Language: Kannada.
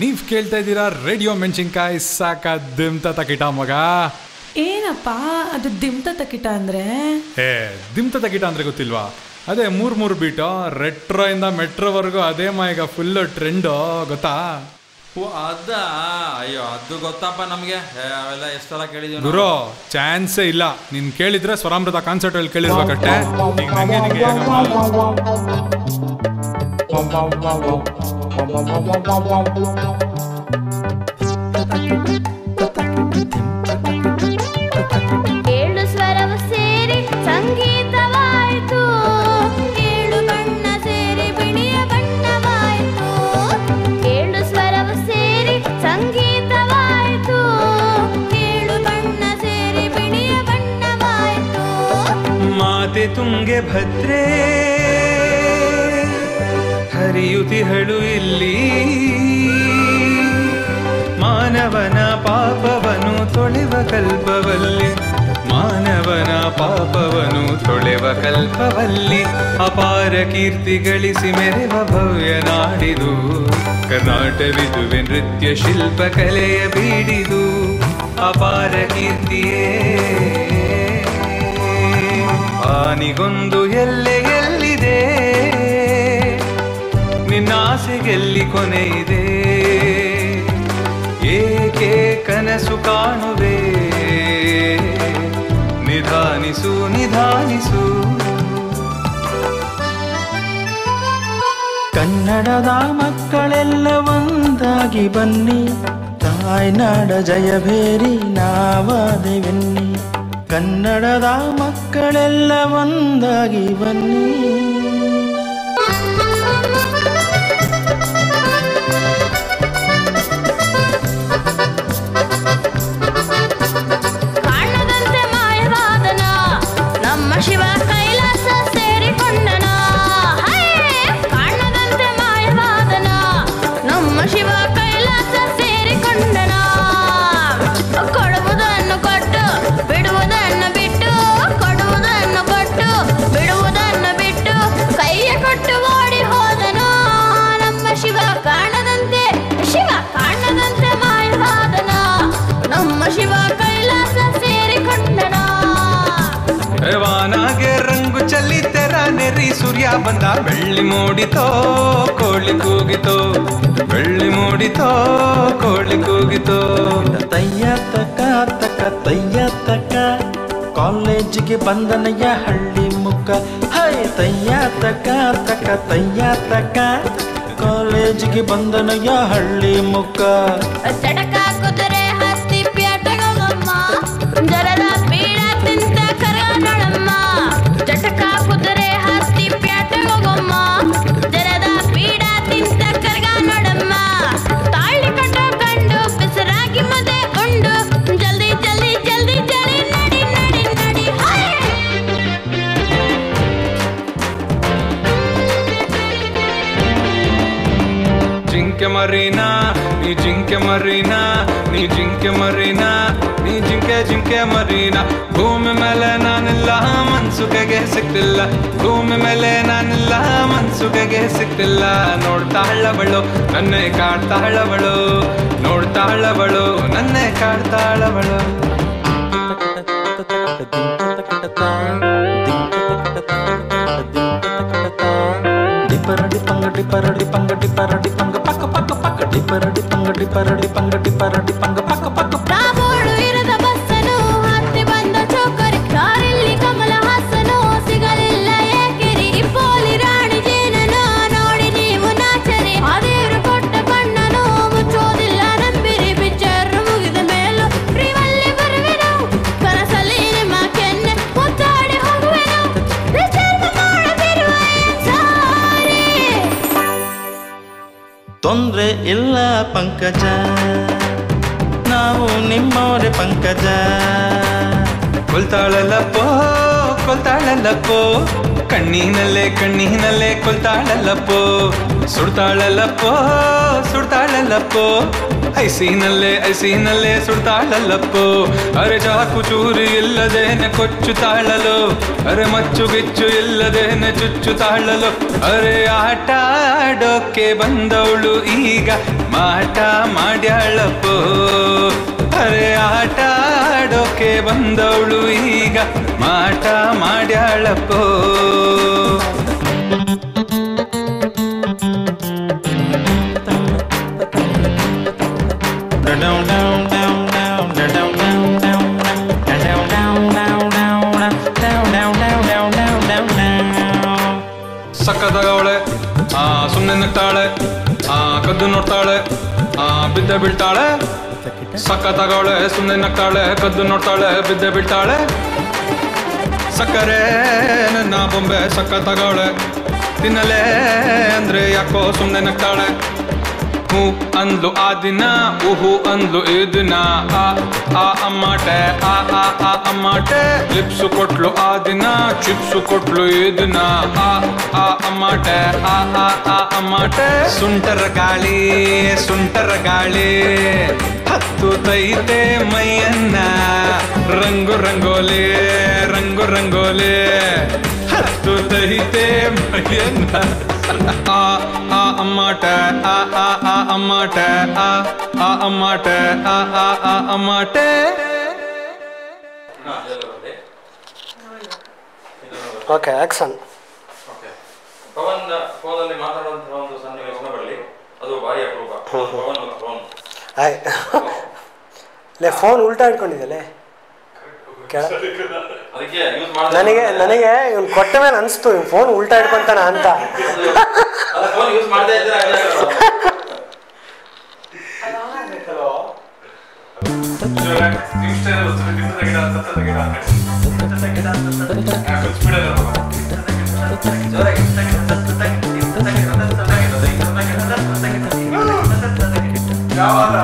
ನೀವ್ ಕೇಳ್ತಾ ಇದ್ದೀರಾ ರೇಡಿಯೋ ಮೆಣಸಿನ್ಕಾಯಿ ಸಾಕ ದಿಮ್ತ ತಕಿಟ ಮಗ. ಏನಪ್ಪ ಅದು ದಿಮ್ತ ತಕಿಟ ಅಂದ್ರೆ? ದಿಮ್ತ ತಕಿಟ ಅಂದ್ರೆ ಗೊತ್ತಿಲ್ವಾ? ಅದೇ 3 ಬೀಟು ರೆಟ್ರೋ ಇಂದ ಮೆಟ್ರೋವರೆಗೂ ಅದೇ ಈಗ ಫುಲ್ ಟ್ರೆಂಡು ಗೊತ್ತಾ? ಅದ ಅಯ್ಯೋ ಅದು ಗೊತ್ತಪ್ಪ ನಮಗೆ, ಅವೆಲ್ಲ ಎಷ್ಟೆಲ್ಲ ಕೇಳಿದ್ವಿ ಗುರು. ಚಾನ್ಸೇ ಇಲ್ಲ. ನೀನ್ ಕೇಳಿದ್ರೆ ಸ್ವರಾಮೃತ ಕಾನ್ಸರ್ಟ್ ಅಲ್ಲಿ ಕೇಳಿರ್ಬೇಕಷ್ಟೇ. ಏಳು ಸ್ವರವು ಸೇರಿ ಸಂಗೀತವಾಯಿತು, ಏಳು ಬಣ್ಣ ಸೇರಿ ಬಿಳಿಯ ಬಣ್ಣವಾಯಿತು. ಏಳು ಸ್ವರವು ಸೇರಿ ಸಂಗೀತವಾಯಿತು, ಏಳು ಬಣ್ಣ ಸೇರಿ ಬಿಳಿಯ ಬಣ್ಣವಾಯಿತು. ಮಾತೆ ತುಂಗೆ ಭದ್ರೆ ಹರಿಯುತಿಹಳು ಇಲ್ಲಿ, ಮಾನವನ ಪಾಪವನು ತೊಳೆವ ಕಲ್ಪವಲ್ಲಿ, ಮಾನವನ ಪಾಪವನು ತೊಳೆವ ಕಲ್ಪವಲ್ಲಿ. ಅಪಾರ ಕೀರ್ತಿ ಗಳಿಸಿ ಮೆರೆವ ಭವ್ಯ ನಾಡಿದು, ಕರ್ನಾಟವಿದುವೆ ನೃತ್ಯ ಶಿಲ್ಪ ಕಲೆಯ ಬೀಡಿದು. ಅಪಾರ ಕೀರ್ತಿಯೇ ಆನಿಗೊಂದು ಎಲ್ಲೆ ಎಲ್ಲಿದೆ, ನಿನ್ನಾಸೆಗೆಲ್ಲಿ ಕೊನೆ ಇದೆ. ಏಕೆ ಕನಸು ಕಾಣುವೆ, ನಿಧಾನಿಸು ನಿಧಾನಿಸು. ಕನ್ನಡದ ಮಕ್ಕಳೆಲ್ಲ ಒಂದಾಗಿ ಬನ್ನಿ, ತಾಯ್ನಾಡ ಜಯಭೇರಿ ನಾವಾದೆವೆನ್ನಿ. ಕನ್ನಡದ ಮಕ್ಕಳೆಲ್ಲ ಒಂದಾಗಿ ಬನ್ನಿ. ಕಾಣದಂತೆ ಮಾಯವಾದನ ನಮ್ಮ ಶಿವ ಕೈಲಾಸ ಸೇರಿಕೊಂಡನ. ಕಾಣದಂತೆ ಮಾಯವಾದನ ನಮ್ಮ ಶಿವ ಕೈಲಾಸ ಸೇರಿಕೊಂಡನ. ಕೊಡುವುದನ್ನು ಕೊಟ್ಟು ಬಿಡುವುದನ್ನು ಬಿಟ್ಟು, ಕೊಡುವುದನ್ನು ಕೊಟ್ಟು ಬಿಡುವುದನ್ನು ಬಿಟ್ಟು, ಕೈಯ ಕೊಟ್ಟು ಓಡಿ ಹೋದನು ನಮ್ಮ ಶಿವ. ಕಾಣದಂತೆ ಶಿವ ಕಾಣದಂತೆ ಮಾಯವಾದನ ನಮ್ಮ ಶಿವ ಕೈಲಾಸ ಸೇರಿಕೊಂಡನ. ವಾನಾಗೆ ರಂಗು ಚಲ್ಲಿ ತೆರ ನೆರಿ ಸೂರ್ಯ ಬಂದ, ಬೆಳ್ಳಿ ಮೂಡಿತೋ ಕೋಳಿ ಕೂಗಿತೋ, ಬೆಳ್ಳಿ ಮೂಡಿತೋ ಕೋಳಿ ಕೂಗಿತೋ. ತಯ್ಯ ತಕ ತಕ ತಯ್ಯ ತಕ, ಕಾಲೇಜಿಗೆ ಬಂದನಯ್ಯ ಹಳ್ಳಿ ಮುಕ್ಕ. ಹೈ ತಯ್ಯ ತಕ ತಕ ತಯ್ಯ ತಕ, ಕಾಲೇಜಿಗೆ ಬಂದನಯ್ಯ ಹಳ್ಳಿ ಮುಕ್ಕ. ಚಟಕ ಕುದುರೆ ಹತ್ತಿ ಪ್ಯಾಟಗೋಗಮ್ಮ, ಜರದ ಪೀಡ ತಿಂತ ಕರನಳಮ್ಮ. ಚಟಕ ಕುದುರೆ ಹತ್ತಿ ಪ್ಯಾಟಗೋಗಮ್ಮ, ಜರದ ಪೀಡ ತಿಂತ ಕರ್ಗ ನೋಡಮ್ಮ. ತಾಳಿ ಕಟ್ಟಕೊಂಡು ಬಿಸಿರಾಗಿ ಮದೆ ಉಂಡು, ಜಲ್ದಿ ಜಲ್ದಿ ಜಲ್ದಿ ಜಲ್ದಿ ನಡಿ ನಡಿ ನಡಿ. ಜಿಂಕೆ ಮರೀನಾ ನೀ ಜಿಂಕೆ ಮರೀನಾ, ನೀ ಜಿಂಕೆ ಮರೀನಾ, ನೀ ಜಿಂಕೆ ಜಿಂಕೆ ಮರೀನಾ. ಭೂಮಿ ಮೇಲೆ ನಾನಿಲ್ಲ ಮನ್ಸುಗೆಗೆ ಸಿಕ್ತಿಲ್ಲ, ಭೂಮಿ ಮೇಲೆ ನಾನಿಲ್ಲ ಮನ್ಸುಗೆಗೆ ಸಿಕ್ತಿಲ್ಲ. ನೋಡ್ತಾಳವಳು ನನ್ನೇ ಕಾಡ್ತಾಳವಳು, ನೋಡ್ತಾಳವಳು ನನ್ನೇ ಕಾಡ್ತಾಳವಳು. ಡಿಪರಡಿ ಪಂಗ ಡಿಪರಡಿ ಪಂಗ ಡಿಪರಡಿ ಪಂಗ ಪಕ್ಕ ಪಕ್ಕ ಪಕ್ಕ, ಡಿಪರಡಿ ಪಂಗ ಡಿಪರಡಿ ಪಂಗ ಡಿಪರಡಿ ಪಂಗ ಪಕ್ಕ ಪಕ್ಕ. ರಾಬೋಳು ಇರದ ಬಸ್ಸನು ಹತ್ತಿ ಬಂದ ಚೌಕರಿ, ಕಾರಲ್ಲಿ ಕಮಲ ಹಾಸನು ಸಿಗಲಿಲ್ಲ ಏಕಿರಿ. ಪೋಲಿ ರಾಣಿ ಜೇನನು ನೋಡಿ ನೀವು ನಾಚರಿ, ಅದೇರು ಕೊಟ್ಟ ಕಣ್ಣನು ಮುಚ್ಚೋದಿಲ್ಲ ನಂಬಿರಿ. ಪಿಕ್ಚರ್ ಮುಗಿದ ಮೇಲೂ ಪ್ರಿವಲ್ಲಿ ಬರುವೆನು, ಕನಸಲ್ಲಿ ನಿಮ್ಮ ಕೆನ್ನೆ ಮುತ್ತಾಡಿ ಹೋಗುವೆನು. ತೊಂದ್ರೆ ಇಲ್ಲ ಪಂಕಜ, ನಾವು ನಿಮ್ಮವರೇ ಪಂಕಜ. ಕೊಲ್ತಾಳಲ್ಲಪ್ಪೋ ಕೊಲ್ತಾಳಲ್ಲಪ್ಪೋ, ಕಣ್ಣಿನಲ್ಲೇ ಕಣ್ಣಿನಲ್ಲೇ ಕೊಲ್ತಾಳಲ್ಲಪ್ಪೋ. ಸುಡ್ತಾಳಲ್ಲಪ್ಪೋ ಸುಡ್ತಾಳಲ್ಲ ಸುಡ್ತಾಳಲ್ಲಪ್ಪೋ ಐಸಿನಲ್ಲೇ ಸುಡ್ತಾಳಲ್ಲಪ್ಪೋ ಅರೆ ಚಾಕು ಚೂರಿ ಇಲ್ಲದೇನೆ ಕೊಚ್ಚುತ್ತಾಳಲು ಅರೆ ಮಚ್ಚುಗಿಚ್ಚು ಇಲ್ಲದೇನೆ ಚುಚ್ಚುತ್ತಾಳಲು ಅರೆ ಆಟ ಆಡೋಕೆ ಬಂದವಳು ಈಗ ಮಾಟ ಮಾಡ್ಯಾಳಪ್ಪೋ ಅರೆ ಆಟ ಆಡೋಕೆ ಬಂದವಳು ಈಗ ಮಾಟ ಮಾಡ್ಯಾಳಪ್ಪೋ ಸಕ್ಕತ್ತಾಗವಳೆ ಸುಮ್ಮನೆ ನಗ್ತಾಳೆ ಕದ್ದು ನೋಡ್ತಾಳೆ ಬಿದ್ದೆ ಬೀಳ್ತಾಳೆ ಸಕ್ಕತ್ತಾಗವಳೆ ಸುಮ್ಮನೆ ನಗ್ತಾಳೆ ಕದ್ದು ನೋಡ್ತಾಳೆ ಬಿದ್ದೆ ಬೀಳ್ತಾಳೆ ಸಕ್ಕರೆ ನನ್ನ ಬೊಂಬೆ ಸಕ್ಕತ್ತಾಗವಳೆ ತಿನ್ನಲೇ ಅಂದ್ರೆ ಯಾಕೋ ಸುಮ್ಮನೆ ನಗ್ತಾಳೆ ಹೂ ಅಂದ್ಲು ಆ ದಿನ ಊಹು ಅಂದ್ಲು ಈ ದಿನ ಆ ಅಮ್ಮಾಟೆ ಆ ಅಮ್ಮಾಟೆ ಲಿಪ್ಸು ಕೊಟ್ಲು ಆ ದಿನ ಚಿಪ್ಸು ಕೊಟ್ಲು ಈ ದಿನ ಆ ಅಮ್ಮಾಟೆ ಆ ಅಮ್ಮಾಟೆ ಸುಂಟರ ಗಾಳಿ ಹತ್ತು ತೈತೆ ಮೈಯನ್ನ ರಂಗು ರಂಗೋಲಿ ಹತ್ತು ತೈತೆ ಮೈಯನ್ನ ಆ ಅಮ್ಮಾಟೆ ಆ ಅಮ್ಮಾಟೆ ಆ ಅಮ್ಮಾಟೆ ಆ ಅಮ್ಮಾಟೆ ಓಕೆ ಆಕ್ಷನ್ ಪವನ್ ಫೋನಲ್ಲಿ ಮಾತಾಡುವಂತಹ ಒಂದು ಸನ್ನಿವೇಶ ಬರಲಿ ಅದು ಭಾರಿ ಅಪರೂಪ ಪವನ್ ಫೋನ್ ಆಯ್ ಲೇ ಫೋನ್ ಉಲ್ಟಾ ಇಟ್ಕೊಂಡಿದ್ದಲ್ಲೇ ಅದಕ್ಕೆ ಯೂಸ್ ಮಾಡಿದೆ ನನಗೆ ಇವ್ನು ಕೊಟ್ಟ ಮೇಲೆ ಅನಿಸ್ತು ಇವ್ನು ಫೋನ್ ಉಲ್ಟಾ ಇಟ್ಕೊಂತಾನ ಅಂತ ಫೋನ್ ಯೂಸ್ ಮಾಡದೇ ಇದ್ರೆ ಯಾವ